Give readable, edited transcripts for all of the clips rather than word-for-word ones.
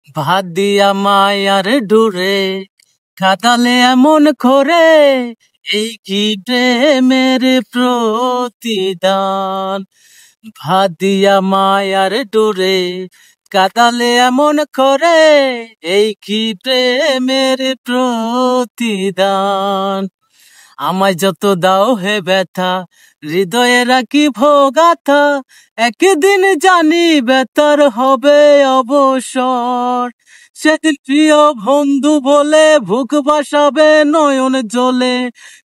ভাত দিয়া মায়ার ডুরে কাঁদালে এমন করে, এই কি প্রেমের প্রতিদান। ভাত দিয়া মায়ার ডুরে কাঁদালে এমন করে, এই কি প্রেমের প্রতিদান। আমায় যত দাও হে ব্যথা, হৃদয়ে রাখি ভোগাথা, একদিন জানি বেতার হবে অবসর। সেদিন প্রিয় বন্ধু বলে ভুক বাসাবে নয়ন জলে,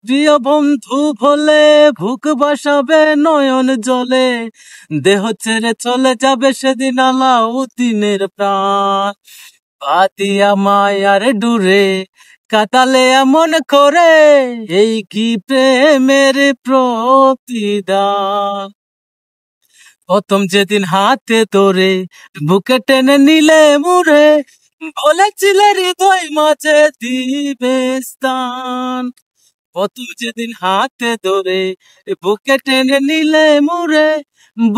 প্রিয় বন্ধু বলে ভুক বাসাবে নয়ন জলে, দেহ ছেড়ে চলে যাবে সেদিন আলাউদ্দিনের প্রাণ। পাতিয়া মায়ার ডুরে কাটালে এমন করে, এই কি প্রেমের প্রতিদান। প্রথম যেদিন হাতে ধরে বুকে টেনে নিলে মুড়ে, বলেছিলে হৃদয় মাঝে দিবে স্থান। প্রথম যেদিন হাতে ধরে বুকে টেনে নিলে মুড়ে,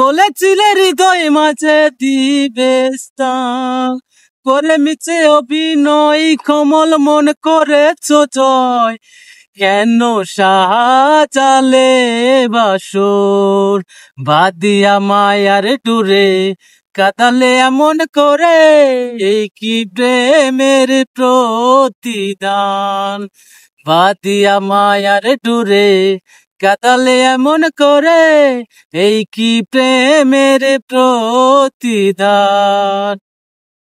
বলেছিলে হৃদয় মাঝে দিবে স্থান। করে মিছে অভিনয় কমল মন করেছ জয়, কেন সাজালে বাসর। বাদিয়া মায়ার ডুরে কাঁদালে এমন করে, এই কি প্রেমের প্রতিদান। বাদিয়া মায়ার ডুরে কাঁদালে এমন করে, এই কি প্রেমের প্রতিদান।